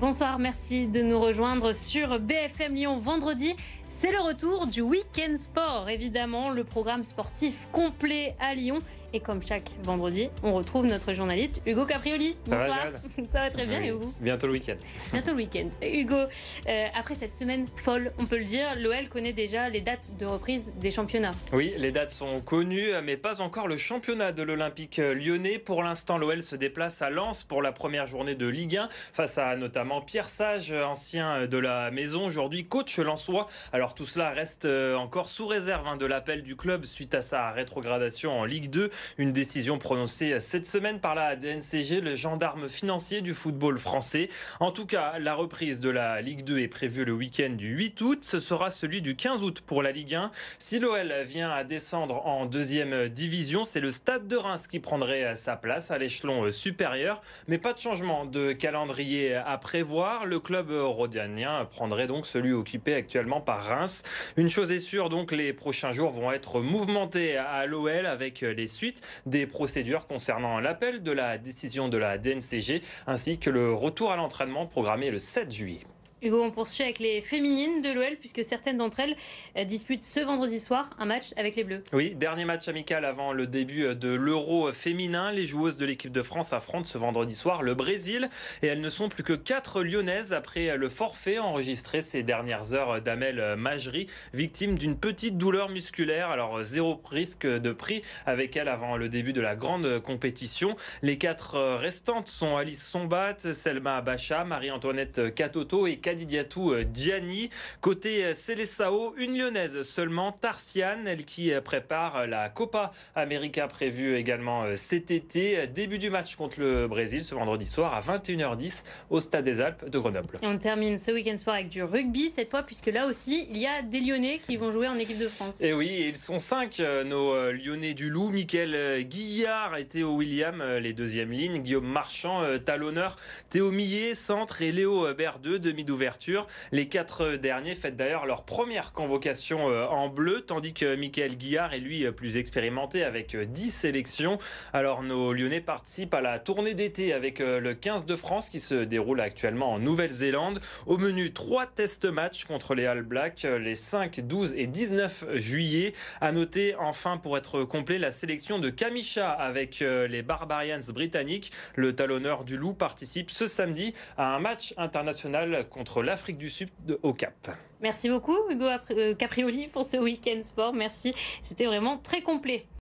Bonsoir, merci de nous rejoindre sur BFM Lyon. Vendredi, c'est le retour du Week-end Sport. Évidemment, le programme sportif complet à Lyon. Et comme chaque vendredi, on retrouve notre journaliste Hugo Caprioli. Bonsoir. Ça va, Jade? Ça va très bien, Oui. et vous? Bientôt le week-end. Bientôt le week-end. Hugo, après cette semaine folle, on peut le dire, l'OL connaît déjà les dates de reprise des championnats. Oui, les dates sont connues, mais pas encore le championnat de l'Olympique lyonnais. Pour l'instant, l'OL se déplace à Lens pour la première journée de Ligue 1, face à notamment Pierre Sage, ancien de la maison, aujourd'hui coach lensois. Alors tout cela reste encore sous réserve de l'appel du club suite à sa rétrogradation en Ligue 2. Une décision prononcée cette semaine par la DNCG, le gendarme financier du football français. En tout cas, la reprise de la Ligue 2 est prévue le week-end du 8 août. Ce sera celui du 15 août pour la Ligue 1. Si l'OL vient à descendre en deuxième division, c'est le Stade de Reims qui prendrait sa place à l'échelon supérieur. Mais pas de changement de calendrier à prévoir. Le club rhodanien prendrait donc celui occupé actuellement par Reims. Une chose est sûre, donc les prochains jours vont être mouvementés à l'OL avec les suites des procédures concernant l'appel de la décision de la DNCG ainsi que le retour à l'entraînement programmé le 7 juillet. Hugo, on poursuit avec les féminines de l'OL puisque certaines d'entre elles disputent ce vendredi soir un match avec les Bleus. Oui, dernier match amical avant le début de l'Euro féminin. Les joueuses de l'équipe de France affrontent ce vendredi soir le Brésil et elles ne sont plus que 4 lyonnaises après le forfait enregistré ces dernières heures d'Amel Majri, victime d'une petite douleur musculaire. Alors zéro risque de prix avec elle avant le début de la grande compétition. Les 4 restantes sont Alice Sombat, Selma Bacha, Marie-Antoinette Katoto et Kadidiatou Diani. Côté Seleção, une lyonnaise seulement, Tarsiane, elle qui prépare la Copa América prévue également cet été. Début du match contre le Brésil ce vendredi soir à 21h10 au Stade des Alpes de Grenoble. Et on termine ce week-end sport avec du rugby cette fois puisque là aussi il y a des Lyonnais qui vont jouer en équipe de France. Et oui, ils sont 5 nos Lyonnais du Loup. Mickaël Guillard et Théo William, les deuxièmes lignes. Guillaume Marchand, talonneur. Théo Millet, centre et Léo Berdeux, demi d'ouverture. Les 4 derniers fêtent d'ailleurs leur première convocation en bleu, tandis que Mickaël Guillard est lui plus expérimenté avec 10 sélections. Alors nos Lyonnais participent à la tournée d'été avec le 15 de France qui se déroule actuellement en Nouvelle-Zélande. Au menu, 3 test matchs contre les All Blacks les 5, 12 et 19 juillet. À noter enfin pour être complet la sélection de Kamisha avec les Barbarians britanniques. Le talonneur du Loup participe ce samedi à un match international contre l'Afrique du Sud au Cap. Merci beaucoup Hugo Caprioli pour ce week-end sport. Merci, c'était vraiment très complet.